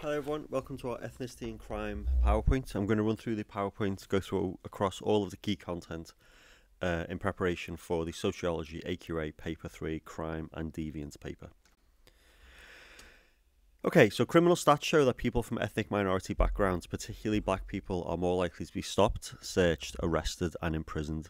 Hello everyone, welcome to our Ethnicity and Crime PowerPoint. I'm going to run through the PowerPoint, go through across all of the key content in preparation for the Sociology AQA Paper 3 Crime and Deviance paper. Okay, so criminal stats show that people from ethnic minority backgrounds, particularly black people, are more likely to be stopped, searched, arrested and imprisoned.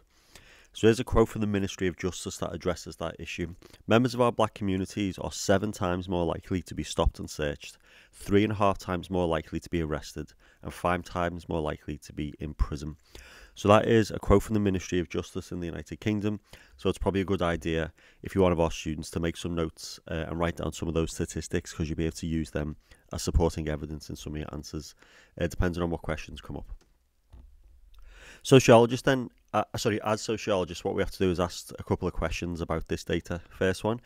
So here's a quote from the Ministry of Justice that addresses that issue. Members of our black communities are 7 times more likely to be stopped and searched, 3.5 times more likely to be arrested, and 5 times more likely to be in prison. So that is a quote from the Ministry of Justice in the United Kingdom. So it's probably a good idea if you're one of our students to make some notes and write down some of those statistics, because you'll be able to use them as supporting evidence in some of your answers, depending on what questions come up. Sociologists then, as sociologists, what we have to do is ask a couple of questions about this data. First one,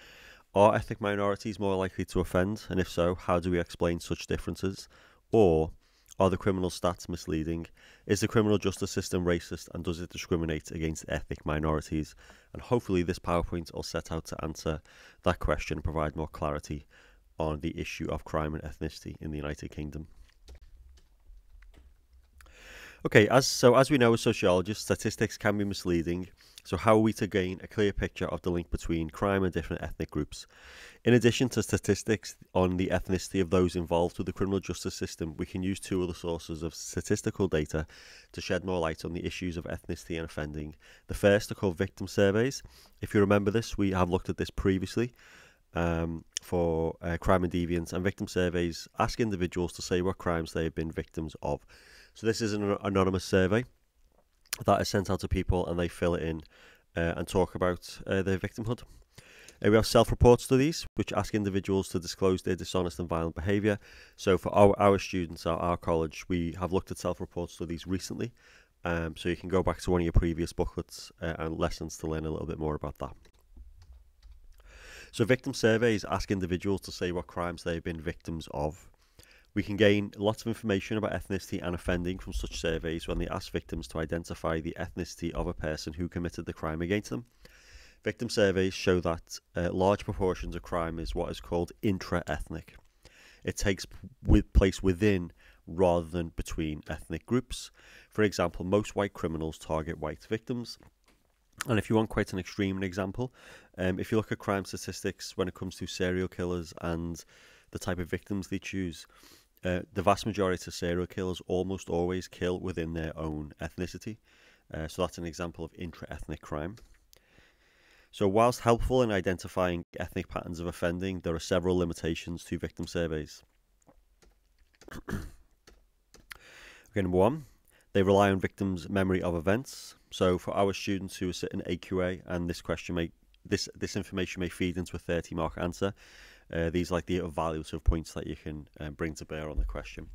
are ethnic minorities more likely to offend? And if so, how do we explain such differences? Or are the criminal stats misleading? Is the criminal justice system racist and does it discriminate against ethnic minorities? And hopefully this PowerPoint will set out to answer that question and provide more clarity on the issue of crime and ethnicity in the United Kingdom. Okay, as we know as sociologists, statistics can be misleading. So how are we to gain a clear picture of the link between crime and different ethnic groups? In addition to statistics on the ethnicity of those involved with the criminal justice system, we can use 2 other sources of statistical data to shed more light on the issues of ethnicity and offending. The first are called victim surveys. If you remember this, we have looked at this previously for Crime and Deviance, and victim surveys ask individuals to say what crimes they have been victims of. So this is an anonymous survey that is sent out to people, and they fill it in and talk about their victimhood. We have self-report studies, which ask individuals to disclose their dishonest and violent behaviour. So for our students at our college, we have looked at self-report studies recently. So you can go back to one of your previous booklets and lessons to learn a little bit more about that. So victim surveys ask individuals to say what crimes they've been victims of. We can gain lots of information about ethnicity and offending from such surveys when they ask victims to identify the ethnicity of a person who committed the crime against them. Victim surveys show that large proportions of crime is what is called intra-ethnic. It takes place within rather than between ethnic groups. For example, most white criminals target white victims. And if you want quite an extreme example, if you look at crime statistics when it comes to serial killers and the type of victims they choose, the vast majority of serial killers almost always kill within their own ethnicity. So that's an example of intra-ethnic crime. So whilst helpful in identifying ethnic patterns of offending, there are several limitations to victim surveys. Okay, number 1, they rely on victims' memory of events. So for our students who are sitting AQA, and this information may feed into a 30-mark answer, these are like the evaluative points that you can bring to bear on the question.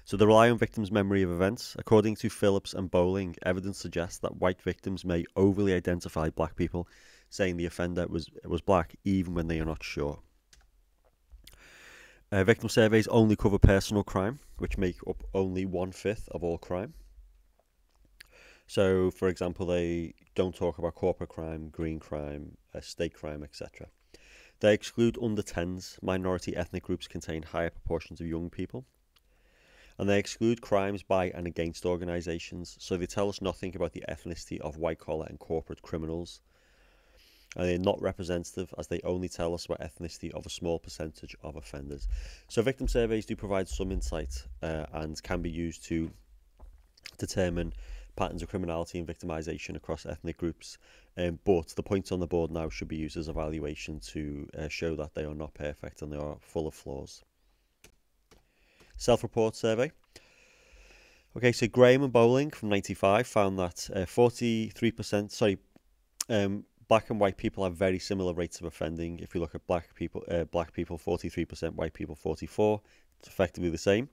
So they rely on victims' memory of events. According to Phillips and Bowling, evidence suggests that white victims may overly identify black people, saying the offender was black even when they are not sure. Victim surveys only cover personal crime, which make up only 1/5 of all crime. So, for example, they don't talk about corporate crime, green crime, state crime, etc. They exclude under 10s. Minority ethnic groups contain higher proportions of young people. And they exclude crimes by and against organisations, so they tell us nothing about the ethnicity of white-collar and corporate criminals. And they're not representative, as they only tell us about ethnicity of a small percentage of offenders. So victim surveys do provide some insight and can be used to determine patterns of criminality and victimisation across ethnic groups, but the points on the board now should be used as evaluation to show that they are not perfect and they are full of flaws. Self-report survey. Okay, so Graham and Bowling from 95 found that 43%, black and white people have very similar rates of offending. If you look at black people 43%, white people 44%, it's effectively the same.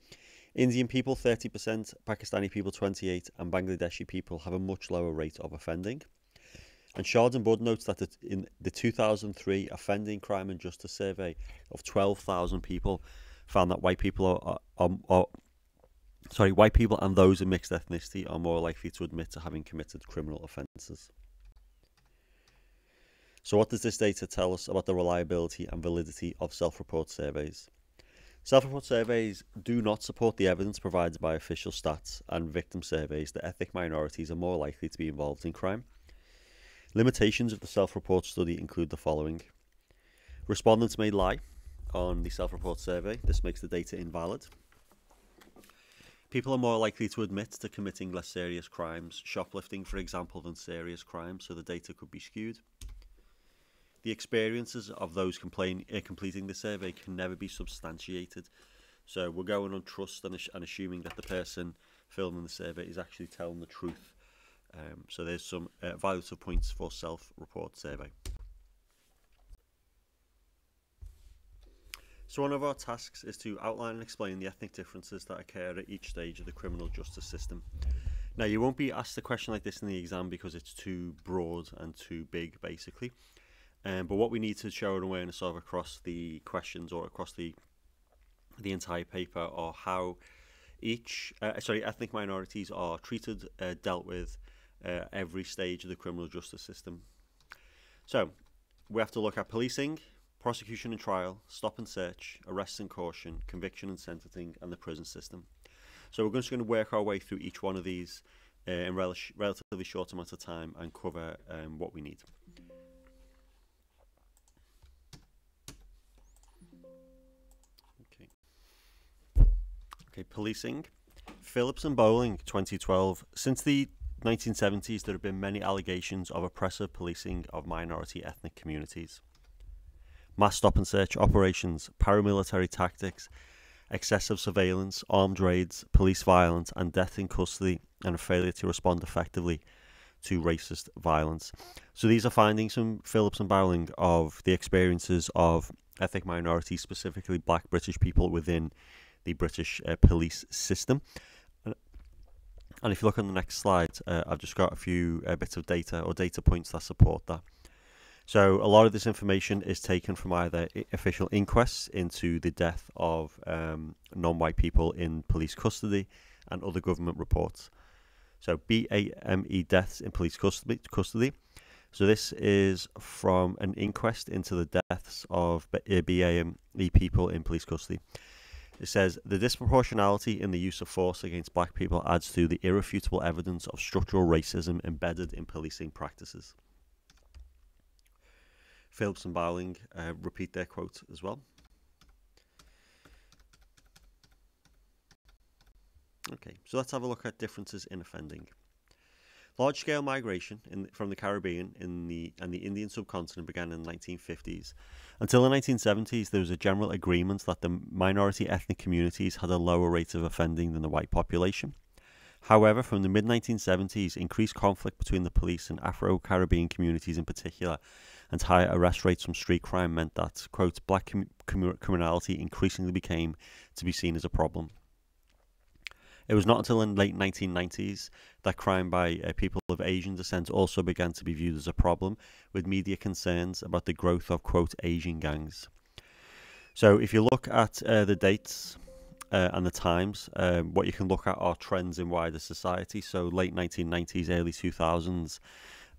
Indian people 30%, Pakistani people 28%, and Bangladeshi people have a much lower rate of offending. And Shard and Budd notes that in the 2003 Offending, Crime and Justice survey of 12,000 people found that white people white people and those of mixed ethnicity are more likely to admit to having committed criminal offences. So what does this data tell us about the reliability and validity of self-report surveys? Self-report surveys do not support the evidence provided by official stats and victim surveys that ethnic minorities are more likely to be involved in crime. Limitations of the self-report study include the following. Respondents may lie on the self-report survey. This makes the data invalid. People are more likely to admit to committing less serious crimes, shoplifting for example, than serious crimes, so the data could be skewed. The experiences of those completing the survey can never be substantiated. So we're going on trust and assuming that the person filming the survey is actually telling the truth. So there's some evaluative points for self-report survey. So one of our tasks is to outline and explain the ethnic differences that occur at each stage of the criminal justice system. Now, you won't be asked a question like this in the exam because it's too broad and too big, basically. But what we need to show an awareness of across the questions or across the entire paper are how ethnic minorities are treated, dealt with every stage of the criminal justice system. So we have to look at policing, prosecution and trial, stop and search, arrest and caution, conviction and sentencing, and the prison system. So we're just going to work our way through each one of these in relatively short amount of time and cover what we need. Okay, policing. Phillips and Bowling, 2012. Since the 1970s, there have been many allegations of oppressive policing of minority ethnic communities. Mass stop and search operations, paramilitary tactics, excessive surveillance, armed raids, police violence, and death in custody, and a failure to respond effectively to racist violence. So these are findings from Phillips and Bowling of the experiences of ethnic minorities, specifically black British people within the British police system. And if you look on the next slide, I've just got a few bits of data or data points that support that. So a lot of this information is taken from either official inquests into the death of non-white people in police custody and other government reports. So BAME deaths in police custody. So this is from an inquest into the deaths of BAME people in police custody. It says, the disproportionality in the use of force against black people adds to the irrefutable evidence of structural racism embedded in policing practices. Phillips and Bowling repeat their quote as well. Okay, so let's have a look at differences in offending. Large-scale migration from the Caribbean and the Indian subcontinent began in the 1950s. Until the 1970s, there was a general agreement that the minority ethnic communities had a lower rate of offending than the white population. However, from the mid-1970s, increased conflict between the police and Afro-Caribbean communities in particular, and higher arrest rates from street crime meant that, quote, black criminality increasingly became to be seen as a problem. It was not until the late 1990s that crime by people of Asian descent also began to be viewed as a problem, with media concerns about the growth of, quote, Asian gangs. So if you look at the dates and the times, what you can look at are trends in wider society. So late 1990s, early 2000s,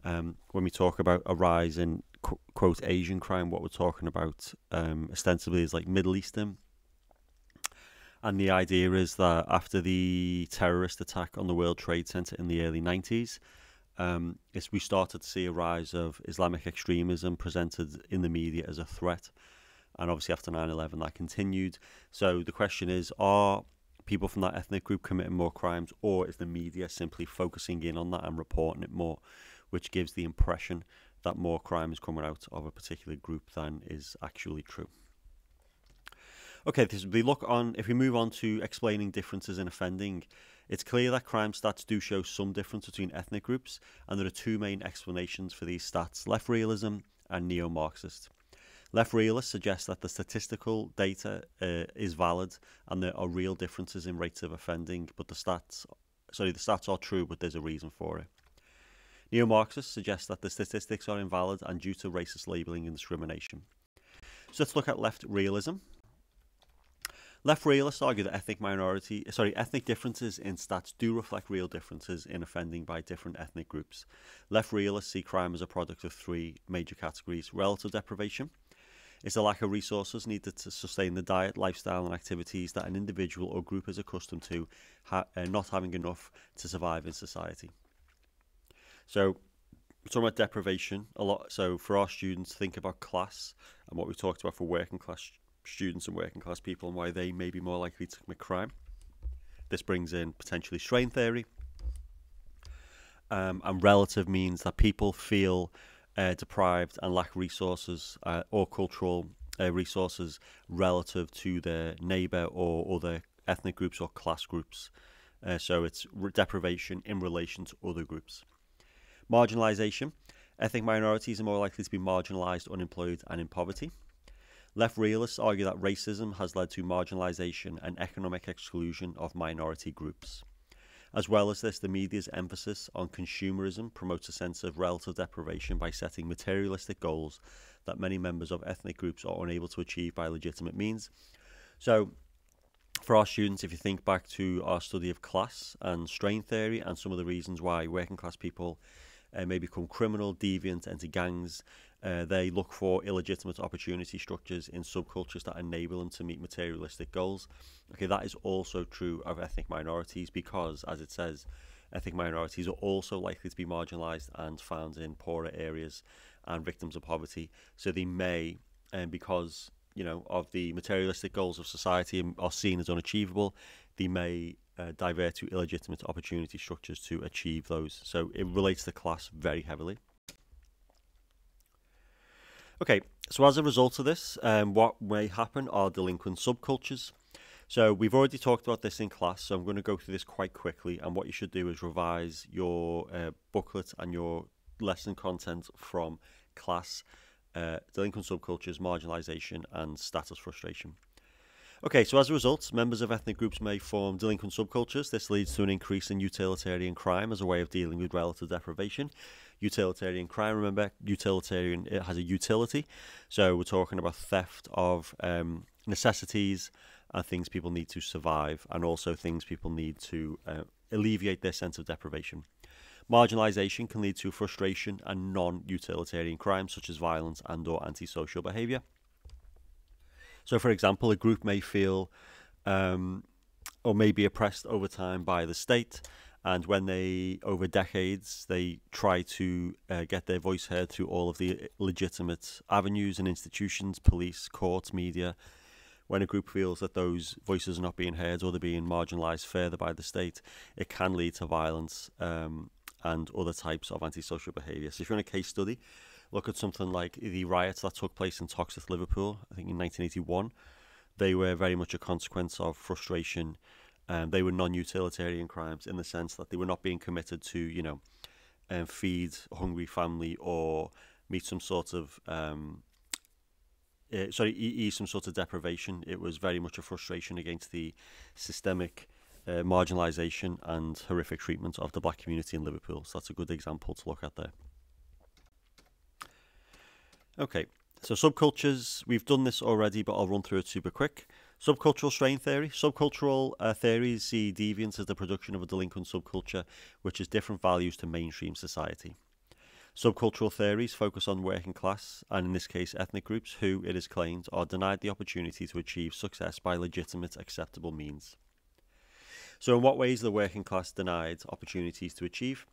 when we talk about a rise in, quote, Asian crime, what we're talking about ostensibly is like Middle Eastern. And the idea is that after the terrorist attack on the World Trade Center in the early 90s, we started to see a rise of Islamic extremism presented in the media as a threat. And obviously after 9/11 that continued. So the question is, are people from that ethnic group committing more crimes, or is the media simply focusing in on that and reporting it more, which gives the impression that more crime is coming out of a particular group than is actually true? Okay, if we move on to explaining differences in offending, it's clear that crime stats do show some difference between ethnic groups, and there are two main explanations for these stats: left realism and neo-Marxist. Left realists suggest that the statistical data is valid and there are real differences in rates of offending, but the stats are true, but there's a reason for it. Neo-Marxists suggest that the statistics are invalid and due to racist labelling and discrimination. So let's look at left realism. Left realists argue that ethnic differences in stats do reflect real differences in offending by different ethnic groups. Left realists see crime as a product of three major categories: relative deprivation, is the lack of resources needed to sustain the diet, lifestyle and activities that an individual or group is accustomed to, not having enough to survive in society. So we're talking about deprivation a lot. So for our students, think about class and what we talked about for working class students and working class people and why they may be more likely to commit crime. This brings in potentially strain theory. And relative means that people feel deprived and lack resources or cultural resources relative to their neighbour or other ethnic groups or class groups. So it's deprivation in relation to other groups. Marginalisation. Ethnic minorities are more likely to be marginalised, unemployed and in poverty. Left realists argue that racism has led to marginalisation and economic exclusion of minority groups. As well as this, the media's emphasis on consumerism promotes a sense of relative deprivation by setting materialistic goals that many members of ethnic groups are unable to achieve by legitimate means. So, for our students, if you think back to our study of class and strain theory and some of the reasons why working class people may become criminal, deviant, enter gangs, they look for illegitimate opportunity structures in subcultures that enable them to meet materialistic goals. Okay, that is also true of ethnic minorities because, as it says, ethnic minorities are also likely to be marginalised and found in poorer areas and victims of poverty. So they may, because of the materialistic goals of society are seen as unachievable, they may divert to illegitimate opportunity structures to achieve those. So it relates to class very heavily. Okay, so as a result of this, what may happen are delinquent subcultures. So we've already talked about this in class, so I'm going to go through this quite quickly, and what you should do is revise your booklet and your lesson content from class, delinquent subcultures, marginalisation and status frustration. Okay, so as a result, members of ethnic groups may form delinquent subcultures. This leads to an increase in utilitarian crime as a way of dealing with relative deprivation. Utilitarian crime, remember, utilitarian, it has a utility. So we're talking about theft of necessities and things people need to survive, and also things people need to alleviate their sense of deprivation. Marginalisation can lead to frustration and non-utilitarian crimes such as violence and or antisocial behaviour. So, for example, a group may feel or may be oppressed over time by the state, and when they, over decades, they try to get their voice heard through all of the legitimate avenues and institutions, police, courts, media, when a group feels that those voices are not being heard or they're being marginalised further by the state, it can lead to violence and other types of antisocial behaviour. So if you're in a case study, look at something like the riots that took place in Toxteth, Liverpool, I think in 1981. They were very much a consequence of frustration. They were non-utilitarian crimes in the sense that they were not being committed to, feed a hungry family or meet some sort of, ease some sort of deprivation. It was very much a frustration against the systemic marginalisation and horrific treatment of the black community in Liverpool. So that's a good example to look at there. Okay, so subcultures, we've done this already, but I'll run through it super quick. Subcultural strain theory. Subcultural theories see deviance as the production of a delinquent subculture which has different values to mainstream society. Subcultural theories focus on working class, and in this case ethnic groups, who, it is claimed, are denied the opportunity to achieve success by legitimate, acceptable means. So in what ways are the working class denied opportunities to achieve?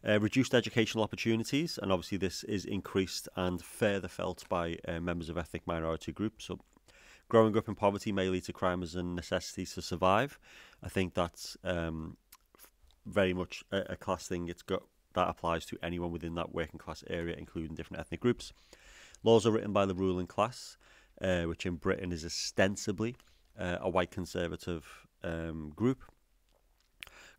Reduced educational opportunities, and obviously this is increased and further felt by members of ethnic minority groups. So growing up in poverty may lead to crime as a necessity to survive. I think that's very much a class thing. That applies to anyone within that working class area, including different ethnic groups. Laws are written by the ruling class, which in Britain is ostensibly a white conservative group.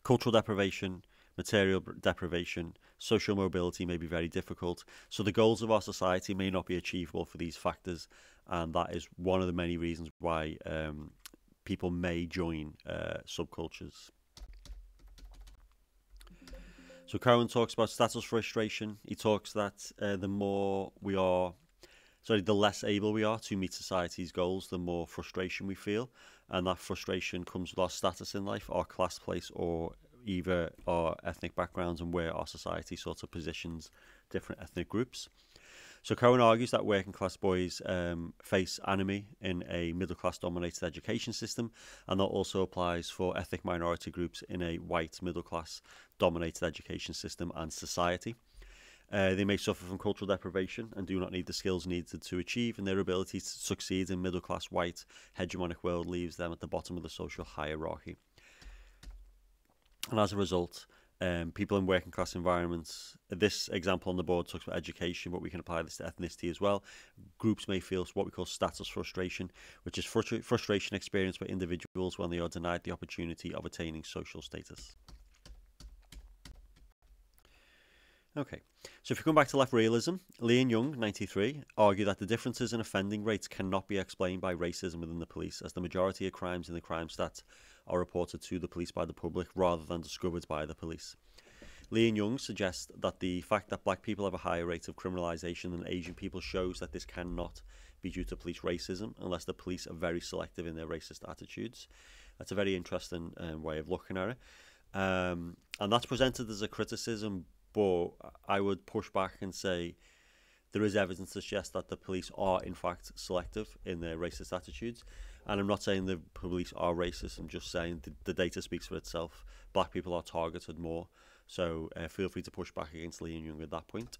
Cultural deprivation, material deprivation, social mobility may be very difficult. So the goals of our society may not be achievable for these factors, and that is one of the many reasons why people may join subcultures. So Cohen talks about status frustration. He talks that the less able we are to meet society's goals, the more frustration we feel, and that frustration comes with our status in life, our class place, or either our ethnic backgrounds and where our society sort of positions different ethnic groups. So Cohen argues that working class boys face anomie in a middle class dominated education system, and that also applies for ethnic minority groups in a white middle class dominated education system and society. They may suffer from cultural deprivation and do not need the skills needed to achieve, and their ability to succeed in middle class white hegemonic world leaves them at the bottom of the social hierarchy. And as a result, people in working class environments, this example on the board talks about education, but we can apply this to ethnicity as well. Groups may feel what we call status frustration, which is frustration experienced by individuals when they are denied the opportunity of attaining social status. Okay, so if you come back to left realism, Lee and Young, 93, argue that the differences in offending rates cannot be explained by racism within the police, as the majority of crimes in the crime stats are reported to the police by the public rather than discovered by the police. Lee and Young suggest that the fact that black people have a higher rate of criminalisation than Asian people shows that this cannot be due to police racism unless the police are very selective in their racist attitudes. That's a very interesting way of looking at it. And that's presented as a criticism, but I would push back and say there is evidence to suggest that the police are in fact selective in their racist attitudes. And I'm not saying the police are racist, I'm just saying the data speaks for itself. Black people are targeted more, so feel free to push back against Lee and Young at that point.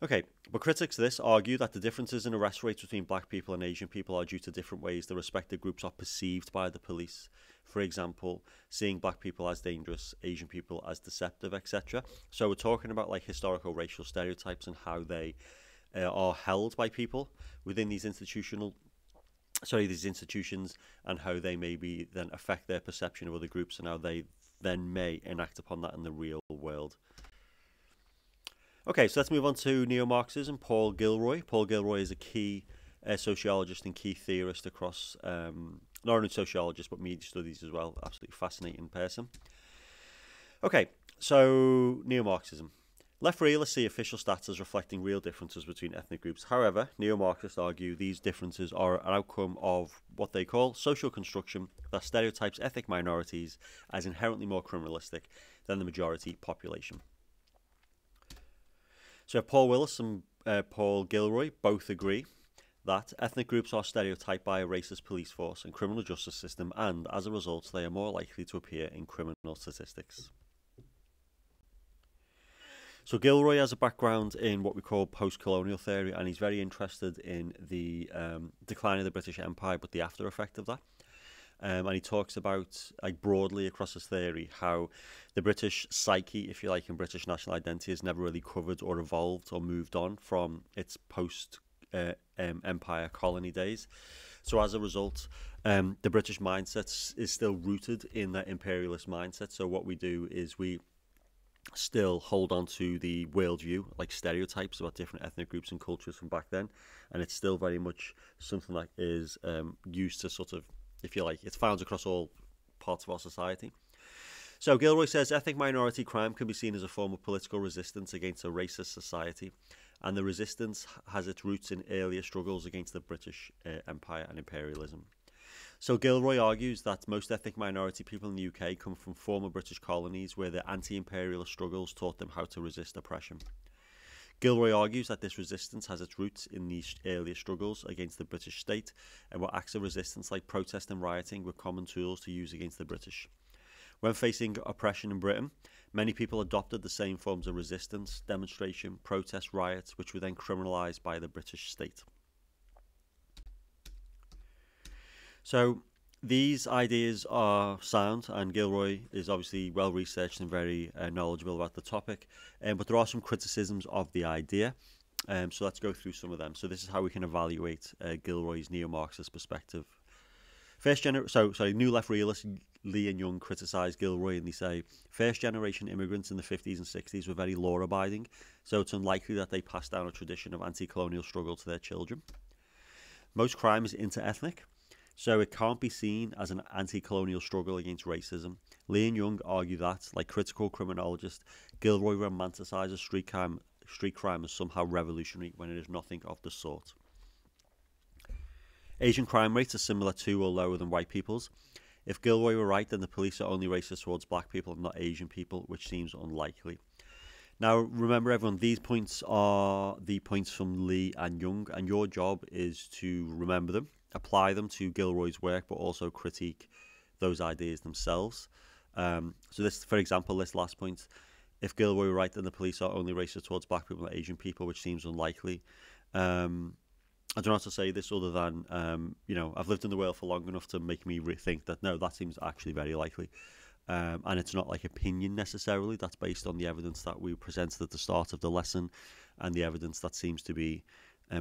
Okay, but critics of this argue that the differences in arrest rates between black people and Asian people are due to different ways the respective groups are perceived by the police. For example, seeing black people as dangerous, Asian people as deceptive, etc. So we're talking about like historical racial stereotypes and how they are held by people within these institutions, and how they maybe then affect their perception of other groups and how they then may enact upon that in the real world. Okay, so let's move on to neo-Marxism. Paul Gilroy. Paul Gilroy is a key sociologist and key theorist across, not only sociologist, but media studies as well. Absolutely fascinating person. Okay, so neo-Marxism. Left realists see official stats as reflecting real differences between ethnic groups. However, neo-Marxists argue these differences are an outcome of what they call social construction that stereotypes ethnic minorities as inherently more criminalistic than the majority population. So Paul Willis and Paul Gilroy both agree that ethnic groups are stereotyped by a racist police force and criminal justice system, and as a result they are more likely to appear in criminal statistics. So Gilroy has a background in what we call post-colonial theory, and he's very interested in the decline of the British Empire, but the after effect of that. And he talks about, like, broadly across his theory, how the British psyche, if you like, and British national identity has never really covered or evolved or moved on from its post-empire colony days. So as a result, the British mindset is still rooted in that imperialist mindset. So what we do is we still hold on to the worldview, like stereotypes about different ethnic groups and cultures from back then. And it's still very much something that is used to sort of, if you like, it's found across all parts of our society. So Gilroy says ethnic minority crime can be seen as a form of political resistance against a racist society, and the resistance has its roots in earlier struggles against the British Empire and imperialism. So Gilroy argues that most ethnic minority people in the UK come from former British colonies where the anti-imperialist struggles taught them how to resist oppression. Gilroy argues that this resistance has its roots in these earlier struggles against the British state, and where acts of resistance like protest and rioting were common tools to use against the British. When facing oppression in Britain, many people adopted the same forms of resistance, demonstration, protest, riots, which were then criminalised by the British state. So these ideas are sound, and Gilroy is obviously well researched and very knowledgeable about the topic, but there are some criticisms of the idea, so let's go through some of them. So this is how we can evaluate Gilroy's neo-Marxist perspective. New left realists Lee and Young criticise Gilroy, and they say first generation immigrants in the 50s and 60s were very law abiding, so it's unlikely that they passed down a tradition of anti-colonial struggle to their children. Most crime is inter-ethnic, so it can't be seen as an anti-colonial struggle against racism. Lee and Young argue that, like critical criminologist, Gilroy romanticises street crime as somehow revolutionary when it is nothing of the sort. Asian crime rates are similar to or lower than white people's. If Gilroy were right, then the police are only racist towards black people and not Asian people, which seems unlikely. Now, remember everyone, these points are the points from Lee and Young, and your job is to remember them, apply them to Gilroy's work, but also critique those ideas themselves. So this, for example, this last point, if Gilroy were right, then the police are only racist towards black people and Asian people, which seems unlikely. I don't know how to say this other than, I've lived in the world for long enough to make me think that, no, that seems actually very likely. And it's not like opinion necessarily. That's based on the evidence that we presented at the start of the lesson and the evidence that seems to be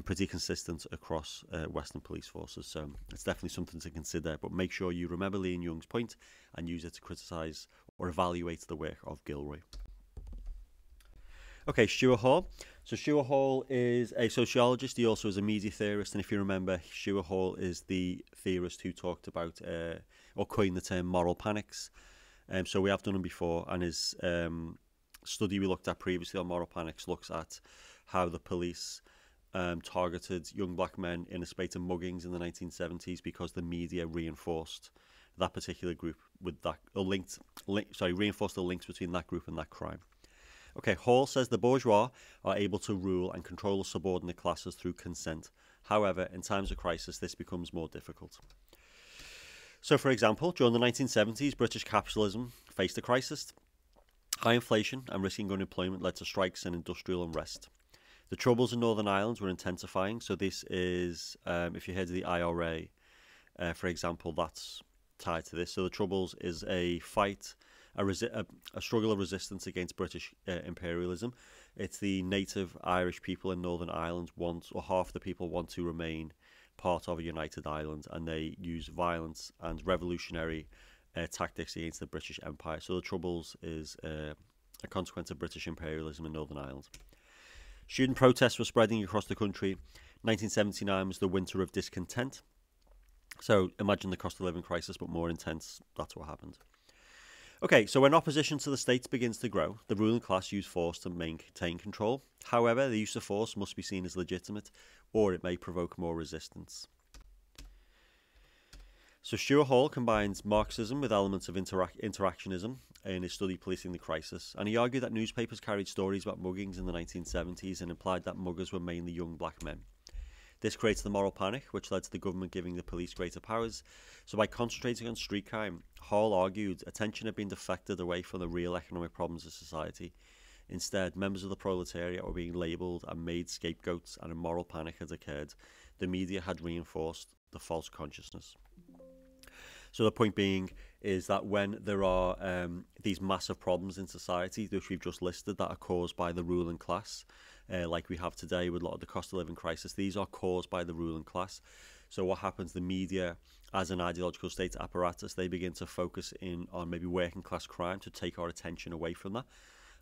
pretty consistent across Western police forces. So it's definitely something to consider. But make sure you remember Lee and Young's point and use it to criticise or evaluate the work of Gilroy. Okay, Stuart Hall. So Stuart Hall is a sociologist. He also is a media theorist. And if you remember, Stuart Hall is the theorist who talked about or coined the term moral panics. So we have done him before, and his study we looked at previously on moral panics looks at how the police targeted young black men in a spate of muggings in the 1970s because the media reinforced that particular group with that, reinforced the links between that group and that crime. Okay, Hall says the bourgeois are able to rule and control the subordinate classes through consent. However, in times of crisis, this becomes more difficult. So, for example, during the 1970s, British capitalism faced a crisis. High inflation and rising unemployment led to strikes and industrial unrest. The troubles in Northern Ireland were intensifying. So this is, if you heard of the IRA, for example, that's tied to this. So the troubles is a fight, a struggle of resistance against British imperialism. It's the native Irish people in Northern Ireland half the people want to remain part of a united Ireland, and they use violence and revolutionary tactics against the British Empire. So the Troubles is a consequence of British imperialism in Northern Ireland. Student protests were spreading across the country. 1979 was the winter of discontent. So imagine the cost of living crisis, but more intense. That's what happened. Okay, so when opposition to the states begins to grow, the ruling class use force to maintain control. However, the use of force must be seen as legitimate, or it may provoke more resistance. So Stuart Hall combines Marxism with elements of interactionism in his study Policing the Crisis, and he argued that newspapers carried stories about muggings in the 1970s and implied that muggers were mainly young black men. This creates the moral panic, which led to the government giving the police greater powers. So by concentrating on street crime, Hall argued attention had been deflected away from the real economic problems of society. Instead, members of the proletariat were being labelled and made scapegoats, and a moral panic had occurred. The media had reinforced the false consciousness. So the point being is that when there are these massive problems in society, which we've just listed, that are caused by the ruling class, like we have today with a lot of the cost of living crisis, these are caused by the ruling class. So what happens, the media, as an ideological state apparatus, they begin to focus in on maybe working class crime to take our attention away from that.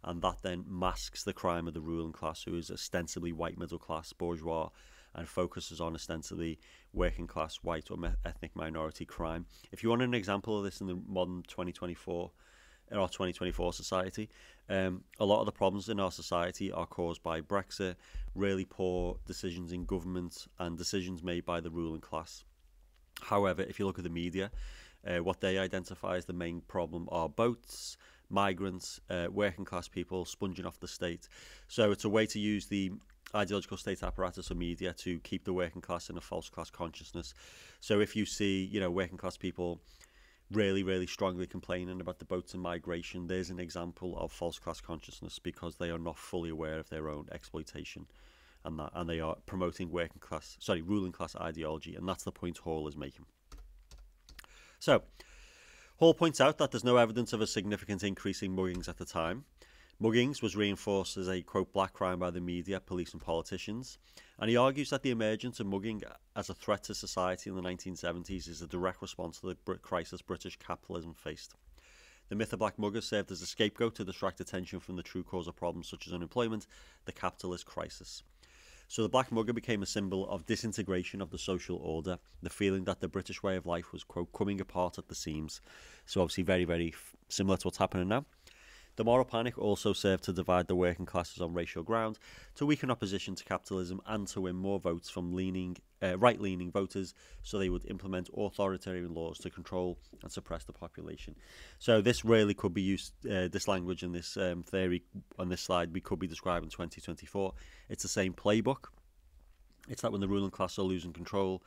And that then masks the crime of the ruling class, who is ostensibly white middle class bourgeois, and focuses on ostensibly working class white or ethnic minority crime. If you want an example of this in the modern 2024 in our 2024 society, a lot of the problems in our society are caused by Brexit, really poor decisions in government, and decisions made by the ruling class. However, if you look at the media, what they identify as the main problem are boats, migrants, working class people sponging off the state. So it's a way to use the ideological state apparatus of media to keep the working class in a false class consciousness. So if you see, working class people really, really strongly complaining about the boats and migration, there's an example of false class consciousness, because they are not fully aware of their own exploitation, and they are promoting ruling class ideology, and that's the point Hall is making. So Hall points out that there's no evidence of a significant increase in muggings at the time. Muggings was reinforced as a, quote, black crime by the media, police and politicians. And he argues that the emergence of mugging as a threat to society in the 1970s is a direct response to the crisis British capitalism faced. The myth of black muggers served as a scapegoat to distract attention from the true cause of problems such as unemployment, the capitalist crisis. So the black mugger became a symbol of disintegration of the social order, the feeling that the British way of life was, quote, coming apart at the seams. So obviously very, very similar to what's happening now. The moral panic also served to divide the working classes on racial ground, to weaken opposition to capitalism, and to win more votes from right-leaning voters, so they would implement authoritarian laws to control and suppress the population. So this really could be used, this language and this theory on this slide, we could be describing 2024. It's the same playbook. It's that when the ruling class are losing control,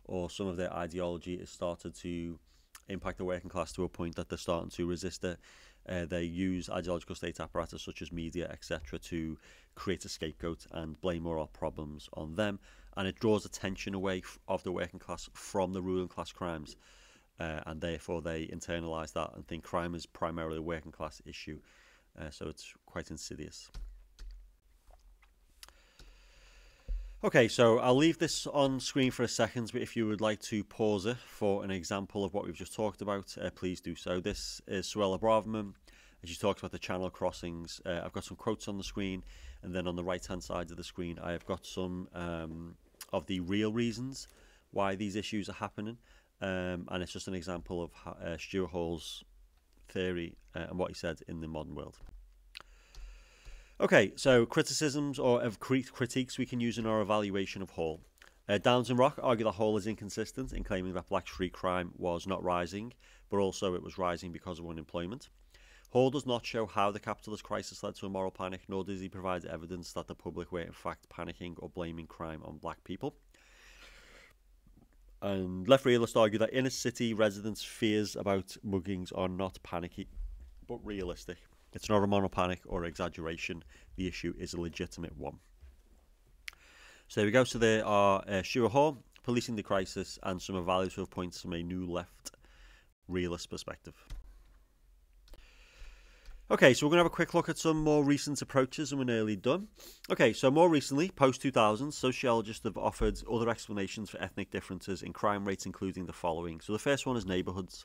or some of their ideology has started to impact the working class to a point that they're starting to resist it, they use ideological state apparatus such as media, etc., to create a scapegoat and blame all problems on them, and it draws attention away of the working class from the ruling class crimes, and therefore they internalise that and think crime is primarily a working class issue. So it's quite insidious. Okay, so I'll leave this on screen for a second, but if you would like to pause it for an example of what we've just talked about, please do so. This is Suella Braverman, as she talks about the channel crossings. I've got some quotes on the screen, and then on the right-hand side of the screen, I have got some of the real reasons why these issues are happening, and it's just an example of Stuart Hall's theory and what he said in the modern world. Okay, so criticisms or critiques we can use in our evaluation of Hall. Downs and Rock argue that Hall is inconsistent in claiming that black street crime was not rising, but also it was rising because of unemployment. Hall does not show how the capitalist crisis led to a moral panic, nor does he provide evidence that the public were in fact panicking or blaming crime on black people. And Left Realists argue that inner city residents' fears about muggings are not panicky, but realistic. It's not a moral panic or exaggeration. The issue is a legitimate one. So there we go. So there are Stuart Hall, Policing the Crisis, and some evaluative points from a new left realist perspective. Okay, so we're going to have a quick look at some more recent approaches, and we're nearly done. Okay, so more recently, post-2000s, sociologists have offered other explanations for ethnic differences in crime rates, including the following. So the first one is neighbourhoods.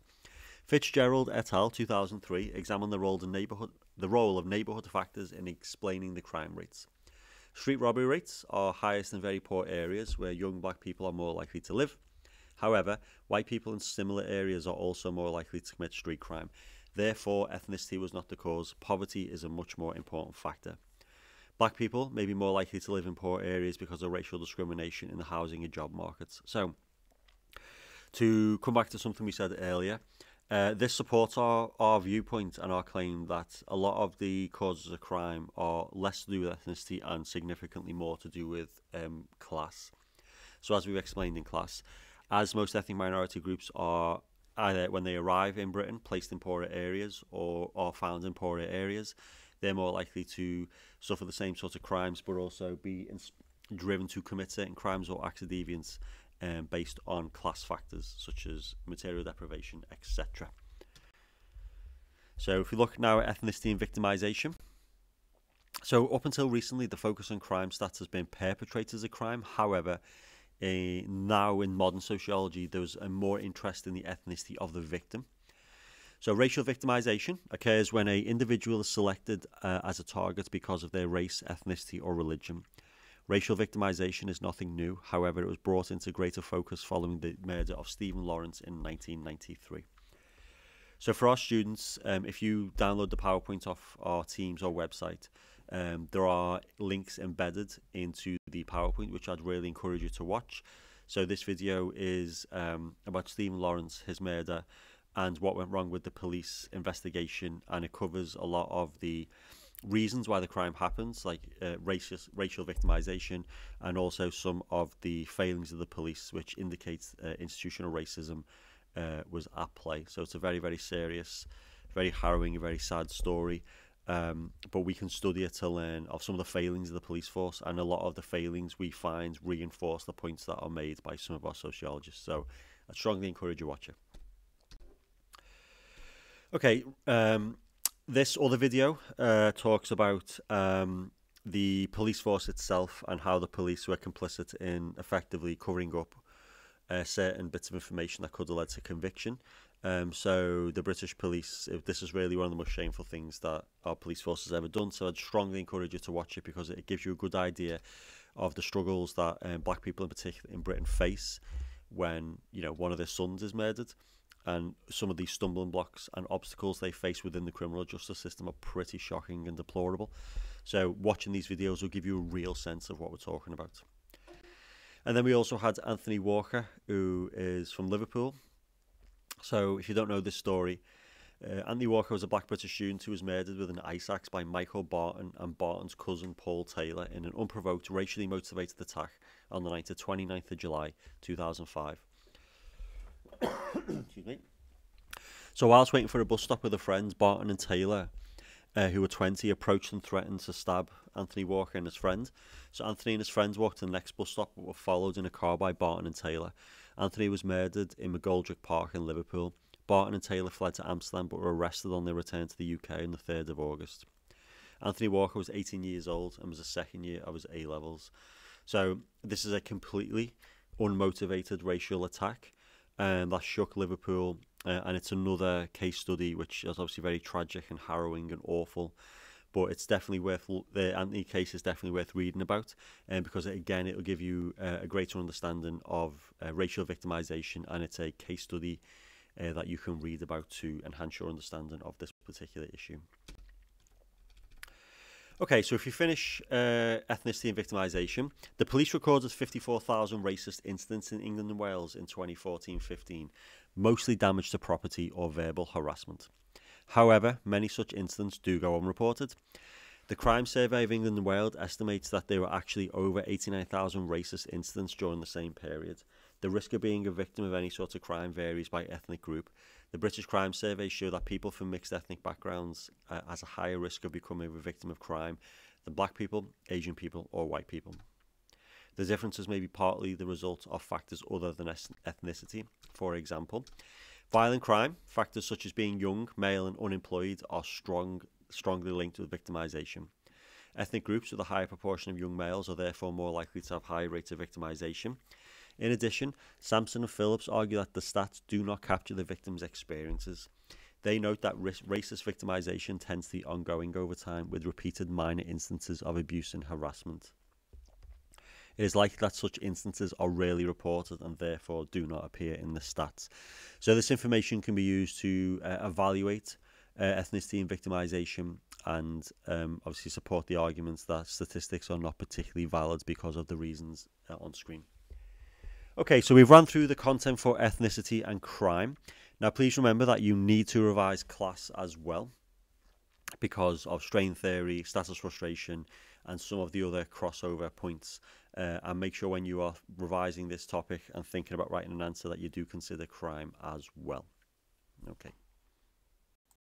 Fitzgerald et al. 2003 examined the role of neighbourhood factors in explaining the crime rates. Street robbery rates are highest in very poor areas where young black people are more likely to live. However, white people in similar areas are also more likely to commit street crime. Therefore, ethnicity was not the cause. Poverty is a much more important factor. Black people may be more likely to live in poor areas because of racial discrimination in the housing and job markets. So, to come back to something we said earlier, this supports our viewpoint and our claim that a lot of the causes of crime are less to do with ethnicity and significantly more to do with class. So as we've explained in class, as most ethnic minority groups are either when they arrive in Britain placed in poorer areas or are found in poorer areas, they're more likely to suffer the same sort of crimes but also be driven to commit certain crimes or acts of deviance based on class factors such as material deprivation, etc. So if we look now at ethnicity and victimization. So up until recently, the focus on crime stats has been perpetrators of crime. However, now in modern sociology, there's a more interest in the ethnicity of the victim. So racial victimization occurs when an individual is selected as a target because of their race, ethnicity, or religion. Racial victimization is nothing new. However, it was brought into greater focus following the murder of Stephen Lawrence in 1993. So for our students, if you download the PowerPoint off our Teams or website, there are links embedded into the PowerPoint, which I'd really encourage you to watch. So this video is about Stephen Lawrence, his murder, and what went wrong with the police investigation, and it covers a lot of the reasons why the crime happens, like racial victimization, and also some of the failings of the police, which indicates institutional racism was at play. So it's a very, very serious, very harrowing, very sad story. But we can study it to learn of some of the failings of the police force, and a lot of the failings we find reinforce the points that are made by some of our sociologists. So I strongly encourage you to watch it. Okay, this other video talks about the police force itself and how the police were complicit in effectively covering up certain bits of information that could have led to conviction. So the British police, this is really one of the most shameful things that our police force has ever done. So I'd strongly encourage you to watch it because it gives you a good idea of the struggles that black people in particular in Britain face when, you know, one of their sons is murdered. and some of these stumbling blocks and obstacles they face within the criminal justice system are pretty shocking and deplorable. So watching these videos will give you a real sense of what we're talking about. And then we also had Anthony Walker, who is from Liverpool. So if you don't know this story, Anthony Walker was a black British student who was murdered with an ice axe by Michael Barton and Barton's cousin Paul Taylor in an unprovoked, racially motivated attack on the night of 29th of July 2005. Excuse me. So whilst waiting for a bus stop with a friend, Barton and Taylor, who were 20, approached and threatened to stab Anthony Walker and his friend. So Anthony and his friends walked to the next bus stop but were followed in a car by Barton and Taylor. Anthony was murdered in McGoldrick Park in Liverpool. Barton and Taylor fled to Amsterdam but were arrested on their return to the UK on the 3rd of August. Anthony Walker was 18 years old and was the second year of his A-levels. So this is a completely unmotivated racial attack that shook Liverpool, and it's another case study which is obviously very tragic and harrowing and awful, but it's definitely worth, the Anthony case is definitely worth reading about, because again it will give you a greater understanding of racial victimization, and it's a case study that you can read about to enhance your understanding of this particular issue. Okay, so if you finish ethnicity and victimisation, the police recorded 54,000 racist incidents in England and Wales in 2014-15, mostly damage to property or verbal harassment. However, many such incidents do go unreported. The Crime Survey of England and Wales estimates that there were actually over 89,000 racist incidents during the same period. The risk of being a victim of any sort of crime varies by ethnic group. The British Crime Survey show that people from mixed ethnic backgrounds has a higher risk of becoming a victim of crime than black people, Asian people or white people. The differences may be partly the result of factors other than ethnicity. For example, violent crime, factors such as being young, male and unemployed are strongly linked with victimisation. Ethnic groups with a higher proportion of young males are therefore more likely to have higher rates of victimisation. In addition, Sampson and Phillips argue that the stats do not capture the victims' experiences. They note that racist victimisation tends to be ongoing over time, with repeated minor instances of abuse and harassment. It is likely that such instances are rarely reported and therefore do not appear in the stats. So this information can be used to evaluate ethnicity and victimisation, and obviously support the arguments that statistics are not particularly valid because of the reasons on screen. Okay, so we've run through the content for ethnicity and crime. Now, please remember that you need to revise class as well because of strain theory, status frustration, and some of the other crossover points. And make sure when you are revising this topic and thinking about writing an answer that you do consider crime as well. Okay.